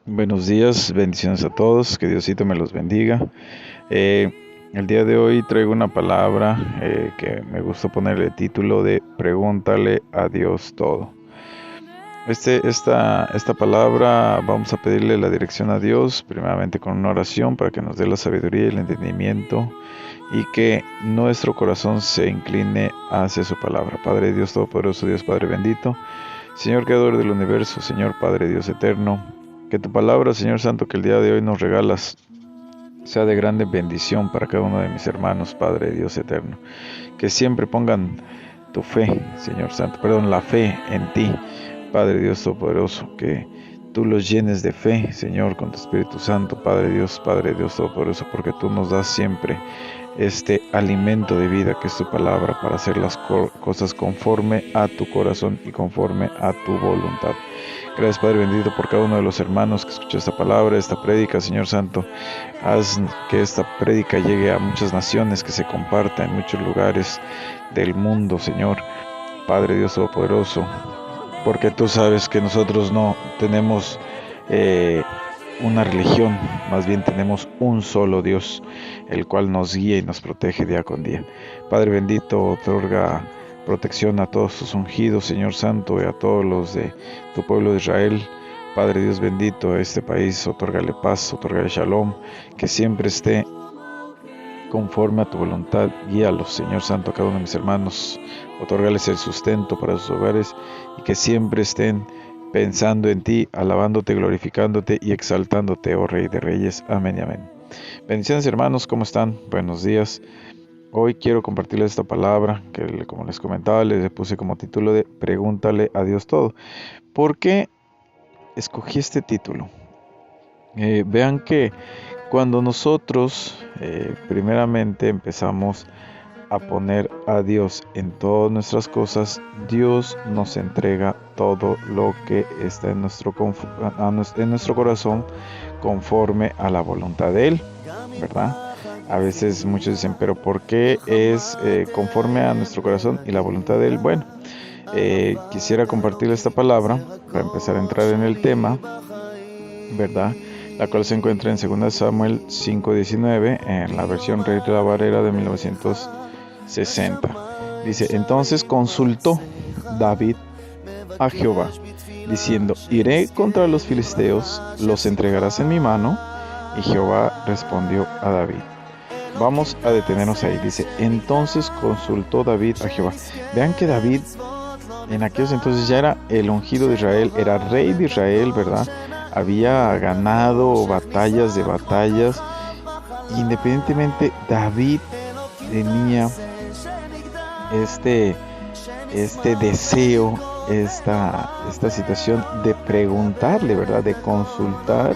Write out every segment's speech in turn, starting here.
Buenos días, bendiciones a todos, que Diosito me los bendiga. Eh, el día de hoy traigo una palabra que me gusta ponerle el título de Pregúntale a Dios todo. Esta palabra vamos a pedirle la dirección a Dios, primeramente con una oración para que nos dé la sabiduría y el entendimiento y que nuestro corazón se incline hacia su palabra. Padre Dios Todopoderoso, Dios Padre bendito, Señor Creador del universo, Señor Padre Dios eterno, que tu palabra, Señor Santo, que el día de hoy nos regalas, sea de grande bendición para cada uno de mis hermanos, Padre Dios eterno. Que siempre pongan tu fe, Señor Santo, la fe en ti, Padre Dios Todopoderoso, que tú los llenes de fe, Señor, con tu Espíritu Santo, Padre Dios Todopoderoso, porque tú nos das siempre este alimento de vida que es tu palabra para hacer las cosas conforme a tu corazón y conforme a tu voluntad. Gracias, Padre bendito, por cada uno de los hermanos que escuchó esta palabra, esta prédica, Señor Santo. Haz que esta prédica llegue a muchas naciones, que se comparta en muchos lugares del mundo, Señor. Padre Dios Todopoderoso, porque tú sabes que nosotros no tenemos una religión, más bien tenemos un solo Dios, el cual nos guía y nos protege día con día. Padre bendito, otorga protección a todos tus ungidos, Señor Santo, y a todos los de tu pueblo de Israel. Padre Dios bendito, a este país, otórgale paz, otórgale shalom, que siempre esté conforme a tu voluntad. Guíalos, Señor Santo, a cada uno de mis hermanos, otórgales el sustento para sus hogares y que siempre estén pensando en ti, alabándote, glorificándote y exaltándote, oh Rey de Reyes. Amén y amén. Bendiciones, hermanos, ¿cómo están? Buenos días. Hoy quiero compartirles esta palabra que, como les comentaba, les puse como título de Pregúntale a Dios todo. ¿Por qué escogí este título? Vean que cuando nosotros primeramente empezamos a poner a Dios en todas nuestras cosas, Dios nos entrega todo lo que está en nuestro corazón conforme a la voluntad de Él, ¿verdad? A veces muchos dicen, pero ¿por qué es conforme a nuestro corazón y la voluntad de Él? Bueno, quisiera compartir esta palabra para empezar a entrar en el tema, ¿verdad? La cual se encuentra en 2 Samuel 5:19, en la versión Rey de la Valera de 1960. Dice, entonces consultó David a Jehová, diciendo, iré contra los filisteos, los entregarás en mi mano. Y Jehová respondió a David. Vamos a detenernos ahí. Dice, entonces consultó David a Jehová. Vean que David en aquellos entonces ya era el ungido de Israel, era rey de Israel, ¿verdad? Había ganado batallas de batallas. Independientemente, David tenía este deseo, esta situación de preguntarle, ¿verdad? De consultar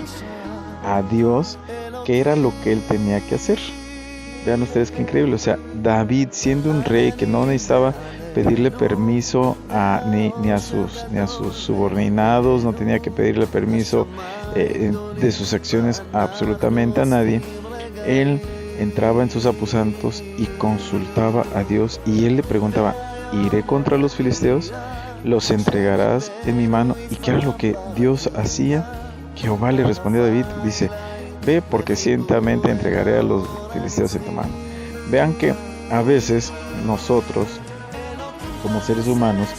a Dios qué era lo que él tenía que hacer. Vean ustedes qué increíble, o sea, David siendo un rey que no necesitaba pedirle permiso ni a sus subordinados, no tenía que pedirle permiso de sus acciones a absolutamente a nadie. Él entraba en sus aposentos y consultaba a Dios y él le preguntaba, iré contra los filisteos, los entregarás en mi mano. ¿Y qué era lo que Dios hacía? Jehová le respondió a David, dice, ve porque ciertamente entregaré a los filisteos en tu mano. Vean que a veces nosotros, como seres humanos,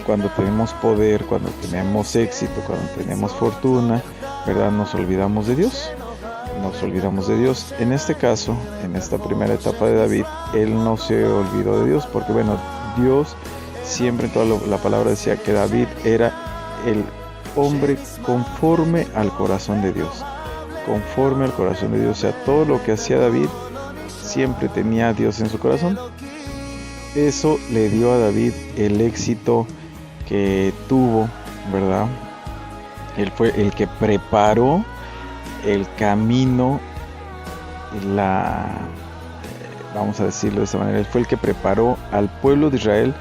cuando tenemos poder, cuando tenemos éxito, cuando tenemos fortuna, ¿verdad? Nos olvidamos de Dios. En este caso, en esta primera etapa de David, él no se olvidó de Dios, porque bueno, Dios siempre en toda la palabra decía que David era el hombre conforme al corazón de Dios. Conforme al corazón de Dios, o sea, todo lo que hacía David siempre tenía a Dios en su corazón. Eso le dio a David el éxito que tuvo, ¿verdad? Él fue el que preparó el camino, vamos a decirlo de esta manera, él fue el que preparó al pueblo de Israel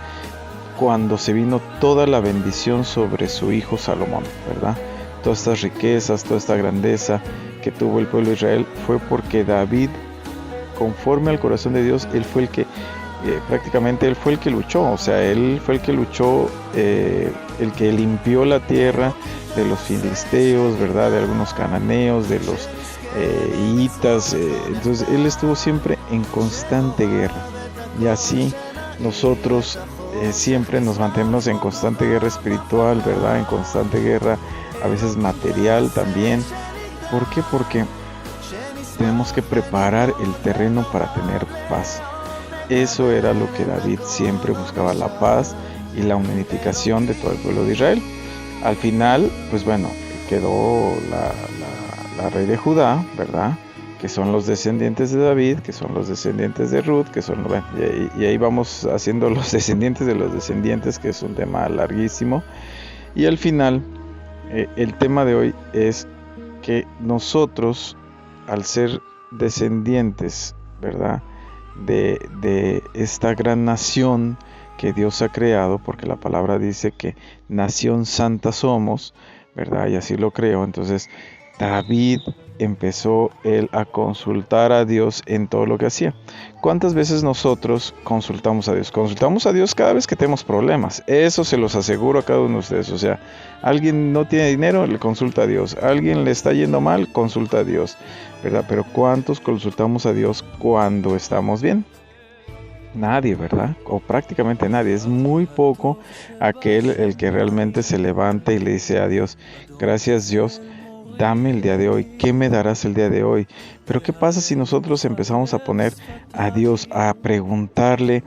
cuando se vino toda la bendición sobre su hijo Salomón, ¿verdad? Todas estas riquezas, toda esta grandeza que tuvo el pueblo de Israel fue porque David, conforme al corazón de Dios, él fue el que prácticamente él fue el que luchó, o sea, él fue el que luchó, el que limpió la tierra, de los filisteos, ¿verdad? De algunos cananeos, de los hitas. Entonces él estuvo siempre en constante guerra. Y así nosotros siempre nos mantenemos en constante guerra espiritual, ¿verdad? En constante guerra, a veces material también. ¿Por qué? Porque tenemos que preparar el terreno para tener paz. Eso era lo que David siempre buscaba, la paz y la unificación de todo el pueblo de Israel. Al final, pues bueno, quedó la rey de Judá, ¿verdad? Que son los descendientes de David, que son los descendientes de Ruth, que son, bueno, y ahí vamos haciendo los descendientes de los descendientes, que es un tema larguísimo. Y al final, el tema de hoy es que nosotros, al ser descendientes, ¿verdad?, de esta gran nación que Dios ha creado, porque la palabra dice que nación santa somos, ¿verdad? Y así lo creo. Entonces David empezó él a consultar a Dios en todo lo que hacía. ¿Cuántas veces nosotros consultamos a Dios? Consultamos a Dios cada vez que tenemos problemas. Eso se los aseguro a cada uno de ustedes. O sea, alguien no tiene dinero, le consulta a Dios. Alguien le está yendo mal, consulta a Dios, ¿verdad? Pero ¿cuántos consultamos a Dios cuando estamos bien? Nadie, ¿verdad? O prácticamente nadie. Es muy poco aquel el que realmente se levanta y le dice a Dios: gracias, Dios, dame el día de hoy. ¿Qué me darás el día de hoy? Pero ¿qué pasa si nosotros empezamos a poner a Dios, a preguntarle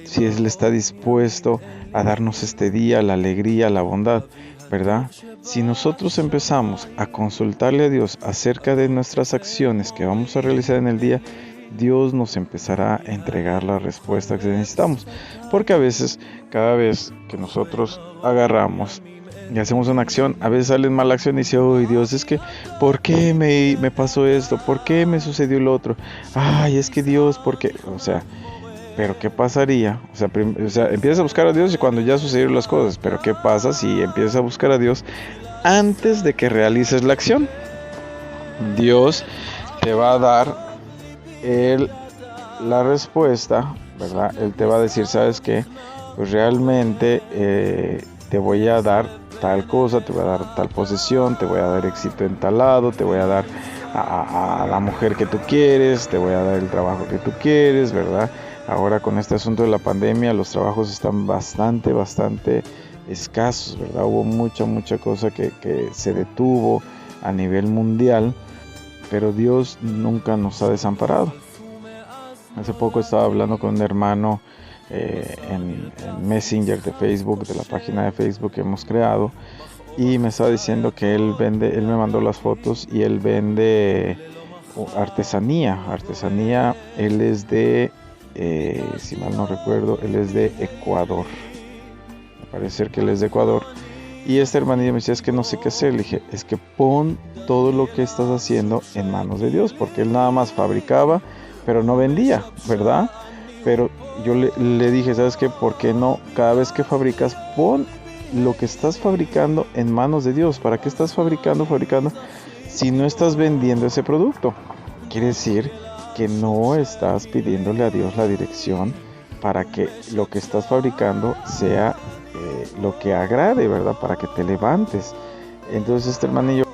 si Él está dispuesto a darnos este día, la alegría, la bondad, ¿verdad? Si nosotros empezamos a consultarle a Dios acerca de nuestras acciones que vamos a realizar en el día, Dios nos empezará a entregar la respuesta que necesitamos. Porque a veces, cada vez que nosotros agarramos y hacemos una acción, a veces sale mala acción y dice: ¡ay, Dios, es que ¿por qué me pasó esto? ¿Por qué me sucedió lo otro? ¡Ay, es que Dios, por qué! O sea, ¿pero qué pasaría? O sea, empiezas a buscar a Dios y cuando ya sucedieron las cosas. Pero ¿qué pasa si empiezas a buscar a Dios antes de que realices la acción? Dios te va a dar la respuesta, ¿verdad? Él te va a decir: ¿sabes qué? Pues realmente te voy a dar tal cosa, te voy a dar tal posesión, te voy a dar éxito en tal lado, te voy a dar a la mujer que tú quieres, te voy a dar el trabajo que tú quieres, ¿verdad? Ahora con este asunto de la pandemia, los trabajos están bastante escasos, ¿verdad? Hubo mucha cosa que se detuvo a nivel mundial, pero Dios nunca nos ha desamparado. Hace poco estaba hablando con un hermano en Messenger de Facebook, de la página de Facebook que hemos creado, y me estaba diciendo que él me mandó las fotos y él vende artesanía. Él es de, si mal no recuerdo, él es de Ecuador. Me parece ser que él es de Ecuador. Y este hermanillo me decía: es que no sé qué hacer. Le dije: es que pon todo lo que estás haciendo en manos de Dios, porque él nada más fabricaba, pero no vendía, ¿verdad? Pero yo le dije: ¿sabes qué? ¿Por qué no cada vez que fabricas, pon lo que estás fabricando en manos de Dios? ¿Para qué estás fabricando si no estás vendiendo ese producto? Quiere decir que no estás pidiéndole a Dios la dirección para que lo que estás fabricando sea lo que agrade, ¿verdad? Para que te levantes. Entonces este hermanillo,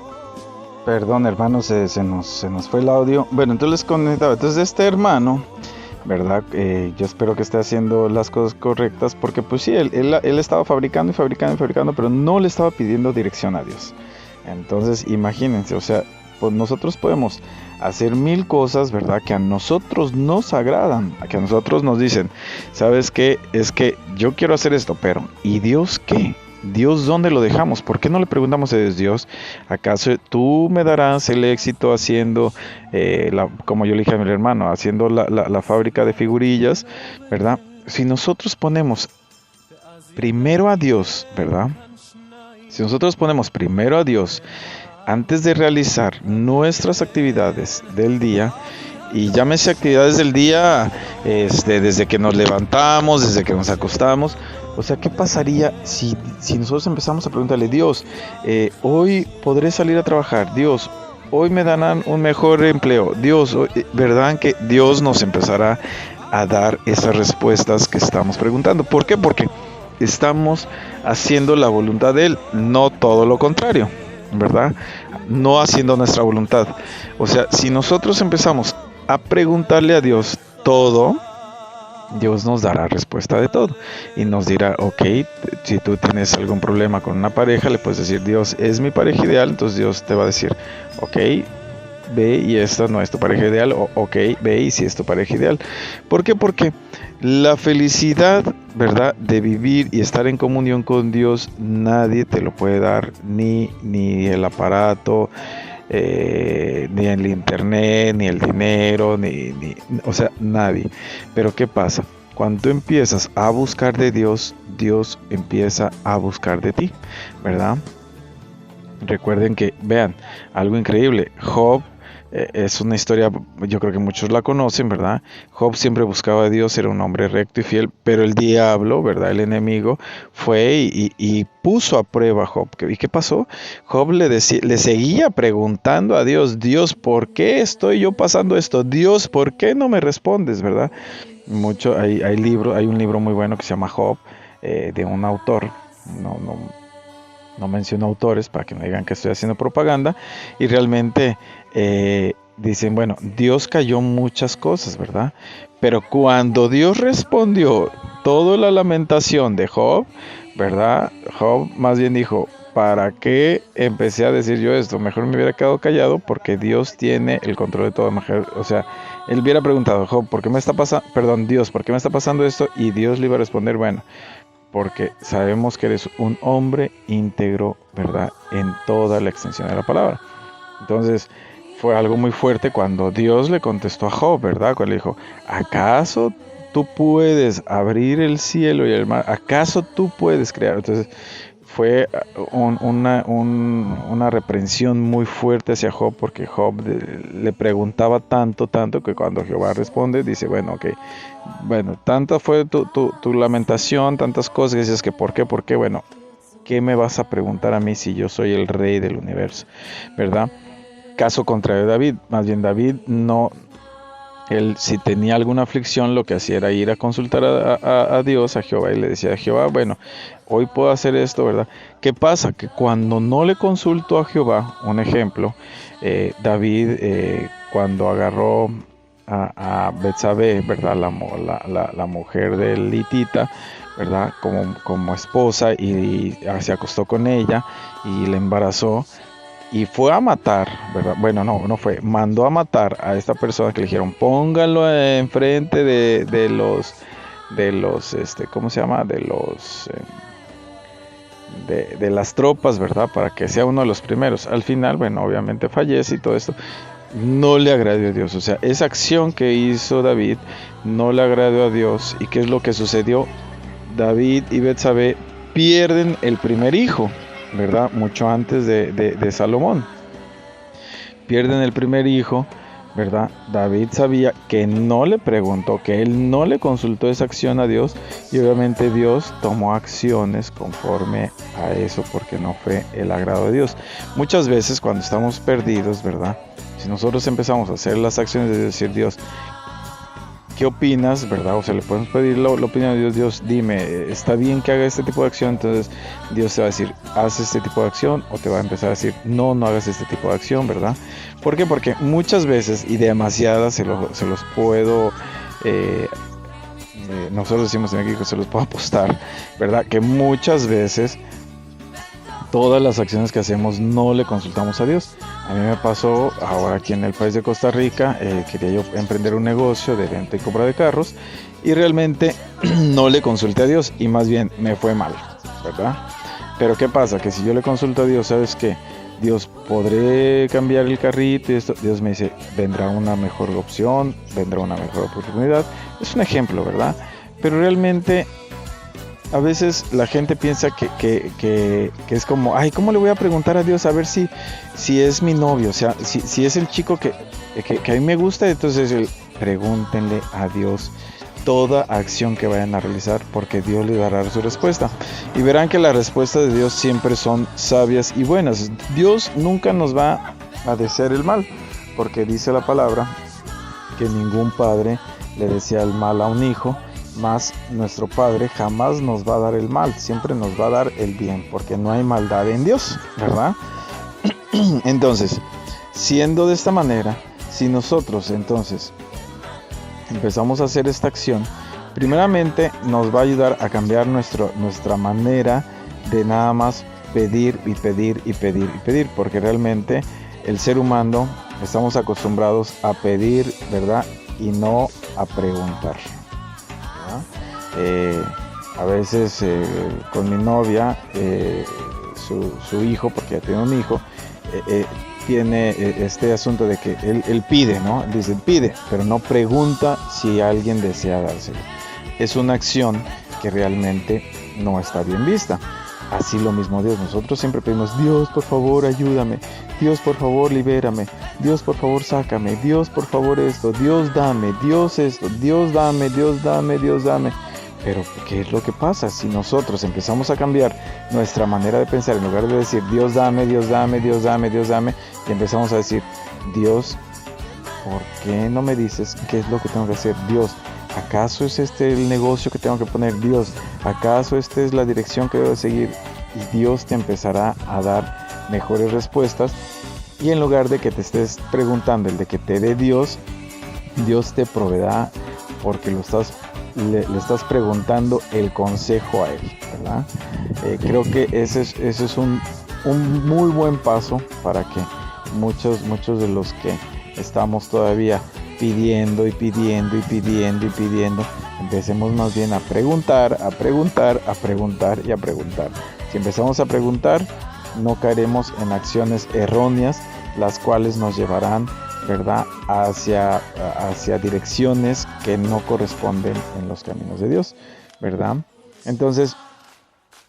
perdón hermano, se nos fue el audio. Bueno, entonces les conectaba. Entonces este hermano, ¿verdad? Yo espero que esté haciendo las cosas correctas, porque pues sí, él estaba fabricando, pero no le estaba pidiendo dirección a Dios. Entonces imagínense, o sea, pues nosotros podemos hacer 1000 cosas, ¿verdad?, que a nosotros nos agradan, que a nosotros nos dicen: ¿sabes qué? Es que yo quiero hacer esto, pero ¿y Dios qué? Dios, ¿dónde lo dejamos? ¿Por qué no le preguntamos a Dios: ¿acaso tú me darás el éxito haciendo, como yo le dije a mi hermano, haciendo la fábrica de figurillas, ¿verdad? Si nosotros ponemos primero a Dios, ¿verdad? Si nosotros ponemos primero a Dios antes de realizar nuestras actividades del día, y llámese actividades del día, desde que nos levantamos, desde que nos acostamos, o sea, ¿qué pasaría si nosotros empezamos a preguntarle: Dios, hoy podré salir a trabajar? Dios, hoy me darán un mejor empleo. Dios, ¿verdad? Que Dios nos empezará a dar esas respuestas que estamos preguntando. ¿Por qué? Porque estamos haciendo la voluntad de Él, no todo lo contrario, ¿verdad? No haciendo nuestra voluntad. O sea, si nosotros empezamos a preguntarle a Dios todo, Dios nos dará respuesta de todo y nos dirá, ok, si tú tienes algún problema con una pareja, le puedes decir, Dios es mi pareja ideal, entonces Dios te va a decir, ok, ve y esta no es tu pareja ideal, o ok, ve y si es tu pareja ideal. ¿Por qué? Porque la felicidad, ¿verdad?, de vivir y estar en comunión con Dios, nadie te lo puede dar, ni el aparato, ni el internet, ni el dinero, o sea, nadie. Pero ¿qué pasa? Cuando tú empiezas a buscar de Dios, Dios empieza a buscar de ti, ¿verdad? Recuerden que, vean, algo increíble, Job, es una historia, yo creo que muchos la conocen, ¿verdad? Job siempre buscaba a Dios, era un hombre recto y fiel, pero el diablo, ¿verdad? El enemigo fue y puso a prueba a Job. ¿Y qué pasó? Job le seguía preguntando a Dios, Dios, ¿por qué estoy yo pasando esto? Dios, ¿por qué no me respondes, verdad? Hay un libro muy bueno que se llama Job, de un autor, no menciono autores para que no digan que estoy haciendo propaganda, y realmente dicen, bueno, Dios cayó muchas cosas, ¿verdad? Pero cuando Dios respondió toda la lamentación de Job, ¿verdad? Job más bien dijo, ¿para qué empecé a decir yo esto? Mejor me hubiera quedado callado porque Dios tiene el control de todo. O sea, él hubiera preguntado, Job, ¿por qué me está pasando? Perdón, Dios, ¿por qué me está pasando esto? Y Dios le iba a responder, bueno, porque sabemos que eres un hombre íntegro, ¿verdad? En toda la extensión de la palabra. Entonces, fue algo muy fuerte cuando Dios le contestó a Job, ¿verdad? Cuando le dijo, ¿acaso tú puedes abrir el cielo y el mar? ¿Acaso tú puedes crear? Entonces, fue una reprensión muy fuerte hacia Job, porque Job le preguntaba tanto, que cuando Jehová responde, dice, bueno, ok, bueno, tanta fue tu lamentación, tantas cosas, que dices que ¿por qué? Bueno, ¿qué me vas a preguntar a mí si yo soy el rey del universo? ¿Verdad? Caso contrario de David, más bien David no... Él, si tenía alguna aflicción, lo que hacía era ir a consultar a Dios, a Jehová, y le decía a Jehová, bueno, hoy puedo hacer esto, ¿verdad? ¿Qué pasa? Que cuando no le consultó a Jehová, un ejemplo, David, cuando agarró a Betsabé, ¿verdad? La mujer del Litita, ¿verdad? Como esposa, y se acostó con ella y le embarazó. Y fue a matar, ¿verdad? Bueno, no fue. Mandó a matar a esta persona que le dijeron, póngalo enfrente de los, ¿cómo se llama? De las tropas, ¿verdad? Para que sea uno de los primeros. Al final, bueno, obviamente fallece y todo esto. No le agradó a Dios. O sea, esa acción que hizo David no le agradó a Dios. ¿Y qué es lo que sucedió? David y Betsabé pierden el primer hijo, ¿verdad? Mucho antes de Salomón. Pierden el primer hijo, ¿verdad? David sabía que no le preguntó, que él no le consultó esa acción a Dios, y obviamente Dios tomó acciones conforme a eso, porque no fue el agrado de Dios. Muchas veces cuando estamos perdidos, ¿verdad? Si nosotros empezamos a hacer las acciones de decir, Dios, ¿qué opinas, verdad? O sea, le podemos pedir la opinión de Dios. Dios, dime, ¿está bien que haga este tipo de acción? Entonces Dios te va a decir, haz este tipo de acción, o te va a empezar a decir, no hagas este tipo de acción, ¿verdad? ¿Por qué? Porque muchas veces, y demasiadas, se los puedo, nosotros decimos en México, se los puedo apostar, ¿verdad? Que muchas veces todas las acciones que hacemos no le consultamos a Dios. A mí me pasó ahora aquí en el país de Costa Rica, quería yo emprender un negocio de venta y compra de carros, y realmente no le consulté a Dios, y más bien me fue mal, ¿verdad? Pero ¿qué pasa? Que si yo le consulto a Dios, ¿sabes qué? Dios, ¿podré cambiar el carrito y esto? Dios me dice, vendrá una mejor opción, vendrá una mejor oportunidad. Es un ejemplo, ¿verdad? Pero realmente a veces la gente piensa que es como, ay, ¿cómo le voy a preguntar a Dios a ver si es mi novio? O sea, si es el chico que a mí me gusta, entonces pregúntenle a Dios toda acción que vayan a realizar, porque Dios le dará su respuesta. Y verán que las respuestas de Dios siempre son sabias y buenas. Dios nunca nos va a desear el mal, porque dice la palabra que ningún padre le desea el mal a un hijo, mas nuestro Padre jamás nos va a dar el mal, siempre nos va a dar el bien, porque no hay maldad en Dios, ¿verdad? Entonces, siendo de esta manera, si nosotros entonces empezamos a hacer esta acción, primeramente nos va a ayudar a cambiar nuestra manera de nada más pedir y pedir y pedir y pedir, porque realmente el ser humano estamos acostumbrados a pedir, ¿verdad? Y no a preguntar, a veces con mi novia, su hijo, porque ya tiene un hijo, tiene este asunto de que él pide, ¿no? Dice pide, pero no pregunta si alguien desea dárselo. Es una acción que realmente no está bien vista. Así lo mismo Dios, nosotros siempre pedimos, Dios por favor ayúdame, Dios por favor libérame, Dios por favor sácame, Dios por favor esto, Dios dame, Dios esto, Dios dame, Dios dame, Dios dame. Pero ¿qué es lo que pasa? Si nosotros empezamos a cambiar nuestra manera de pensar, en lugar de decir Dios dame, Dios dame, Dios dame, Dios dame, y empezamos a decir, Dios, ¿por qué no me dices qué es lo que tengo que hacer? Dios, ¿acaso es este el negocio que tengo que poner? Dios, ¿acaso esta es la dirección que debo seguir? Y Dios te empezará a dar mejores respuestas. Y en lugar de que te estés preguntando el de que te dé Dios, Dios te proveerá porque le estás preguntando el consejo a Él, ¿verdad? Creo que ese es un muy buen paso para que muchos de los que estamos todavía pidiendo y pidiendo y pidiendo y pidiendo, empecemos más bien a preguntar, a preguntar, a preguntar y a preguntar. Si empezamos a preguntar, no caeremos en acciones erróneas, las cuales nos llevarán, ¿verdad?, hacia direcciones que no corresponden en los caminos de Dios, ¿verdad? Entonces,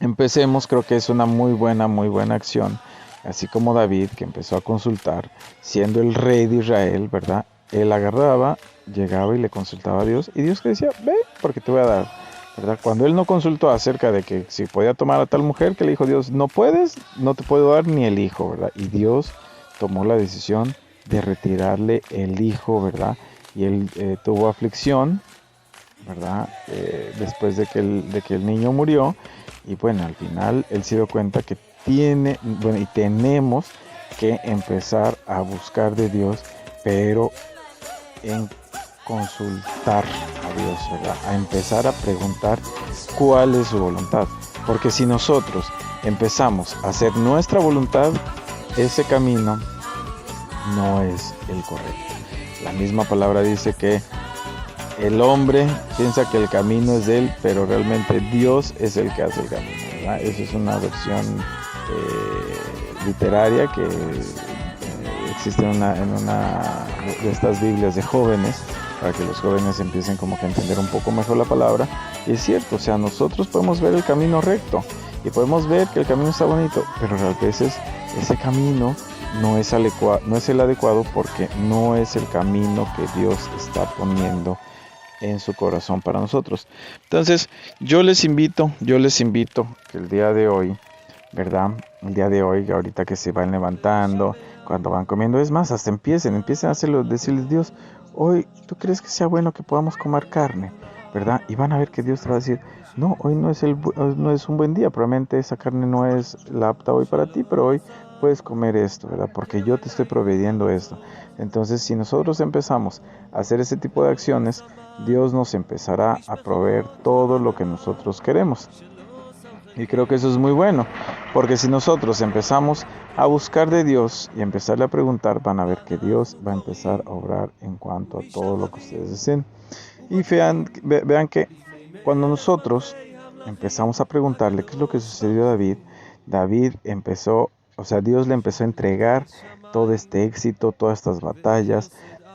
empecemos, creo que es una muy buena acción, así como David, que empezó a consultar, siendo el rey de Israel, ¿verdad? Él agarraba, llegaba y le consultaba a Dios, y Dios le decía, ve, porque te voy a dar, ¿verdad? Cuando él no consultó acerca de que si podía tomar a tal mujer, que le dijo Dios, no puedes, no te puedo dar ni el hijo, ¿verdad? Y Dios tomó la decisión de retirarle el hijo, ¿verdad? Y él tuvo aflicción, ¿verdad? Después de que el niño murió, y bueno, al final él se dio cuenta que tenemos que empezar a buscar de Dios, pero en consultar a Dios, ¿verdad? A empezar a preguntar cuál es su voluntad, porque si nosotros empezamos a hacer nuestra voluntad, ese camino no es el correcto. La misma palabra dice que el hombre piensa que el camino es de él, pero realmente Dios es el que hace el camino, ¿verdad? Esa es una versión literaria que existe en una de estas Biblias de jóvenes, para que los jóvenes empiecen como que a entender un poco mejor la palabra. Y es cierto, o sea, nosotros podemos ver el camino recto y podemos ver que el camino está bonito, pero a veces ese camino no es el adecuado, porque no es el camino que Dios está poniendo en su corazón para nosotros. Entonces, yo les invito que el día de hoy, ¿verdad? El día de hoy, ahorita que se van levantando, cuando van comiendo, es más, hasta empiecen a hacerlo, decirles, Dios, hoy, ¿tú crees que sea bueno que podamos comer carne? ¿Verdad? Y van a ver que Dios te va a decir, no, hoy no es un buen día, probablemente esa carne no es la apta hoy para ti, pero hoy puedes comer esto, ¿verdad? Porque yo te estoy proveyendo esto. Entonces, si nosotros empezamos a hacer ese tipo de acciones, Dios nos empezará a proveer todo lo que nosotros queremos. Y creo que eso es muy bueno, porque si nosotros empezamos a buscar de Dios y empezarle a preguntar, van a ver que Dios va a empezar a obrar en cuanto a todo lo que ustedes deseen. Y vean que cuando nosotros empezamos a preguntarle qué es lo que sucedió a David empezó, o sea, Dios le empezó a entregar todo este éxito, todas estas batallas,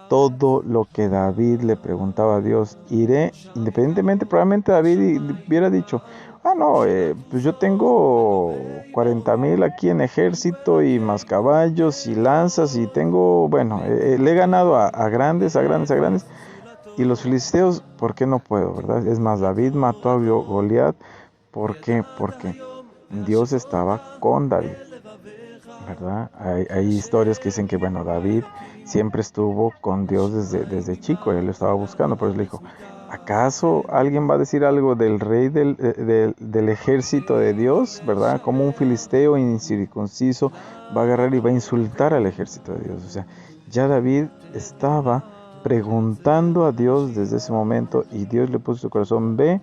todo lo que David le preguntaba a Dios. Iré, independientemente, probablemente David hubiera dicho, no, pues yo tengo 40,000 aquí en ejército y más caballos y lanzas y tengo, bueno, le he ganado a grandes, y los filisteos, ¿por qué no puedo, verdad? Es más, David mató a Goliat, ¿por qué? Porque Dios estaba con David, ¿verdad? Hay historias que dicen que, bueno, David siempre estuvo con Dios desde chico, él lo estaba buscando, por eso le dijo, ¿Acaso alguien va a decir algo del rey del ejército de Dios, verdad? Como un filisteo incircunciso va a agarrar y va a insultar al ejército de Dios. O sea, ya David estaba preguntando a Dios desde ese momento y Dios le puso en su corazón, ve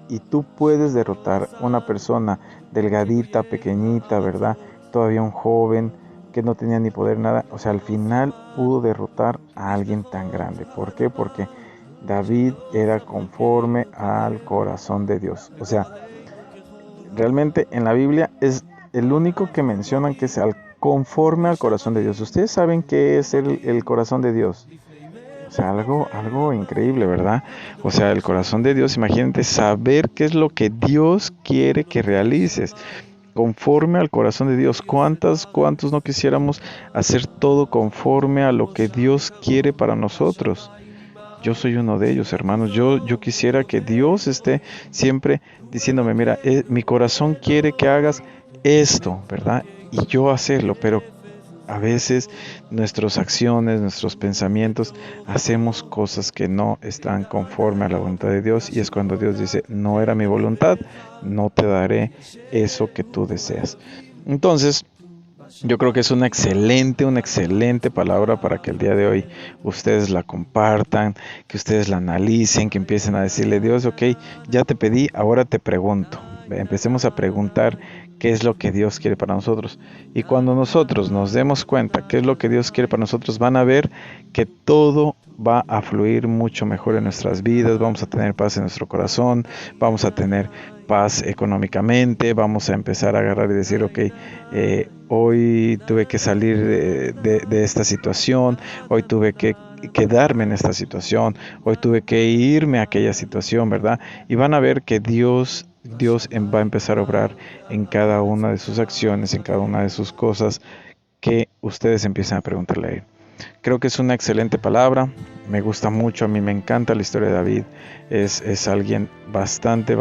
y tú puedes derrotar a una persona delgadita, pequeñita, ¿verdad? Todavía un joven que no tenía ni poder, nada. O sea, al final pudo derrotar a alguien tan grande. ¿Por qué? Porque David era conforme al corazón de Dios. O sea, realmente en la Biblia es el único que mencionan que es conforme al corazón de Dios. ¿Ustedes saben qué es el corazón de Dios? O sea, algo increíble, ¿verdad? O sea, el corazón de Dios, imagínate saber qué es lo que Dios quiere que realices. Conforme al corazón de Dios. ¿Cuántos no quisiéramos hacer todo conforme a lo que Dios quiere para nosotros? Yo soy uno de ellos, hermanos. Yo quisiera que Dios esté siempre diciéndome, mira, mi corazón quiere que hagas esto, ¿verdad? Y yo hacerlo, pero a veces nuestras acciones, nuestros pensamientos, hacemos cosas que no están conforme a la voluntad de Dios y es cuando Dios dice, no era mi voluntad, no te daré eso que tú deseas. Entonces, yo creo que es una excelente palabra para que el día de hoy ustedes la compartan, que ustedes la analicen, que empiecen a decirle, Dios, ok, ya te pedí, ahora te pregunto. Empecemos a preguntar qué es lo que Dios quiere para nosotros. Y cuando nosotros nos demos cuenta qué es lo que Dios quiere para nosotros, van a ver que todo va a fluir mucho mejor en nuestras vidas, vamos a tener paz en nuestro corazón, vamos a tener paz económicamente, vamos a empezar a agarrar y decir, ok, hoy tuve que salir de esta situación, hoy tuve que quedarme en esta situación, hoy tuve que irme a aquella situación, ¿verdad? Y van a ver que Dios va a empezar a obrar en cada una de sus acciones, en cada una de sus cosas que ustedes empiezan a preguntarle a Él. Creo que es una excelente palabra, me gusta mucho, a mí me encanta la historia de David, es alguien bastante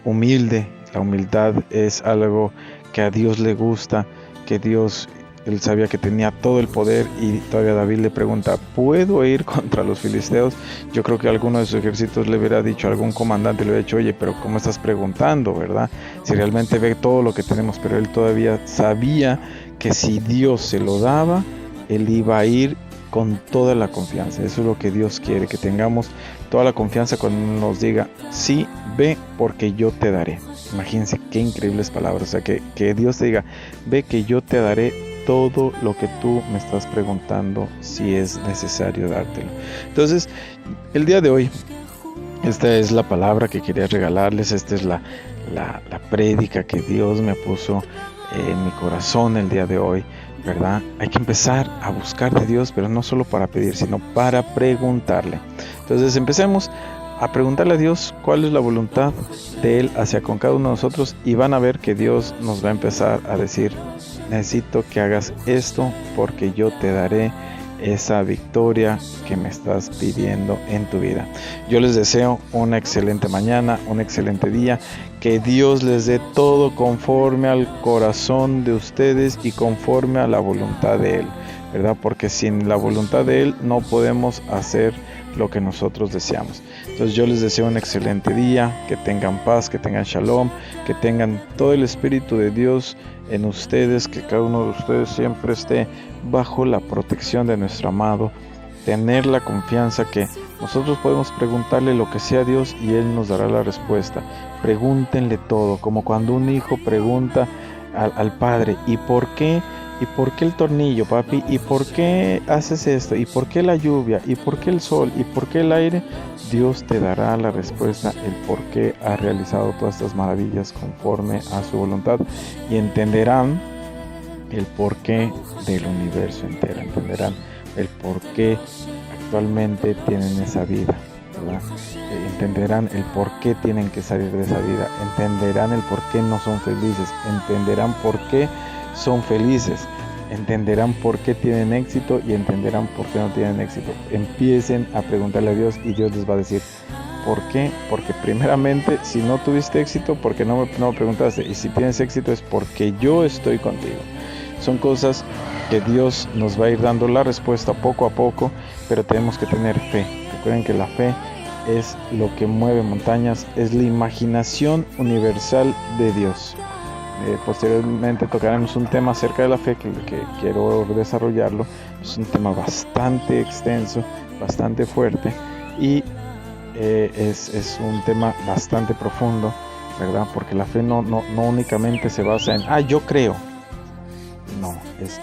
humilde. La humildad es algo que a Dios le gusta, que él sabía que tenía todo el poder y todavía David le pregunta, ¿puedo ir contra los filisteos? Yo creo que alguno de sus ejércitos le hubiera dicho, algún comandante le hubiera dicho, oye, pero ¿cómo estás preguntando, verdad? Si realmente ve todo lo que tenemos, pero él todavía sabía que si Dios se lo daba, él iba a ir con toda la confianza. Eso es lo que Dios quiere, que tengamos toda la confianza cuando nos diga, sí, ve porque yo te daré. Imagínense qué increíbles palabras, o sea, que Dios te diga, ve que yo te daré todo lo que tú me estás preguntando si es necesario dártelo. Entonces, el día de hoy, esta es la palabra que quería regalarles, esta es la prédica que Dios me puso en mi corazón el día de hoy, ¿verdad? Hay que empezar a buscar de Dios, pero no solo para pedir, sino para preguntarle. Entonces empecemos a preguntarle a Dios cuál es la voluntad de Él hacia con cada uno de nosotros y van a ver que Dios nos va a empezar a decir, necesito que hagas esto porque yo te daré esa victoria que me estás pidiendo en tu vida. Yo les deseo una excelente mañana, un excelente día, que Dios les dé todo conforme al corazón de ustedes y conforme a la voluntad de Él, ¿verdad? Porque sin la voluntad de Él no podemos hacer lo que nosotros deseamos. Entonces yo les deseo un excelente día, que tengan paz, que tengan shalom, que tengan todo el Espíritu de Dios en ustedes, que cada uno de ustedes siempre esté bajo la protección de nuestro amado, tener la confianza que nosotros podemos preguntarle lo que sea a Dios y Él nos dará la respuesta. Pregúntenle todo, como cuando un hijo pregunta al padre, ¿y por qué? ¿Y por qué el tornillo, papi? ¿Y por qué haces esto? ¿Y por qué la lluvia? ¿Y por qué el sol? ¿Y por qué el aire? Dios te dará la respuesta, el por qué ha realizado todas estas maravillas conforme a su voluntad. Y entenderán el porqué del universo entero. Entenderán el por qué actualmente tienen esa vida, ¿verdad? Entenderán el por qué tienen que salir de esa vida. Entenderán el por qué no son felices. Entenderán por qué son felices, entenderán por qué tienen éxito y entenderán por qué no tienen éxito. Empiecen a preguntarle a Dios y Dios les va a decir ¿por qué? Porque primeramente, si no tuviste éxito, porque no me preguntaste, y si tienes éxito es porque yo estoy contigo. Son cosas que Dios nos va a ir dando la respuesta poco a poco, pero tenemos que tener fe. Recuerden que la fe es lo que mueve montañas, es la imaginación universal de Dios. Posteriormente tocaremos un tema acerca de la fe que quiero desarrollarlo. Es un tema bastante extenso, bastante fuerte y es un tema bastante profundo, ¿verdad? Porque la fe no únicamente se basa en yo creo. No, es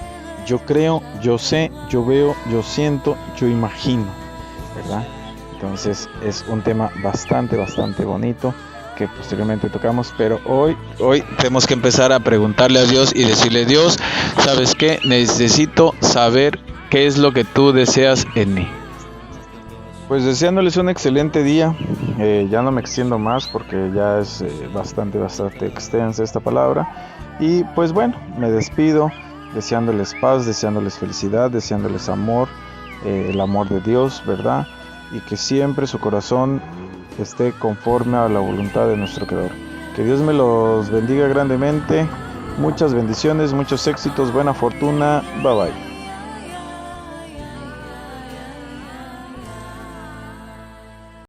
yo creo, yo sé, yo veo, yo siento, yo imagino, ¿verdad? Entonces es un tema bastante bonito que posteriormente tocamos, pero hoy tenemos que empezar a preguntarle a Dios y decirle: Dios, ¿sabes qué? Necesito saber qué es lo que tú deseas en mí. Pues deseándoles un excelente día. Ya no me extiendo más porque ya es bastante extensa esta palabra. Y pues bueno, me despido deseándoles paz, deseándoles felicidad, deseándoles amor, el amor de Dios, ¿verdad? Y que siempre su corazón esté conforme a la voluntad de nuestro Creador. Que Dios me los bendiga grandemente. Muchas bendiciones, muchos éxitos, buena fortuna. Bye bye.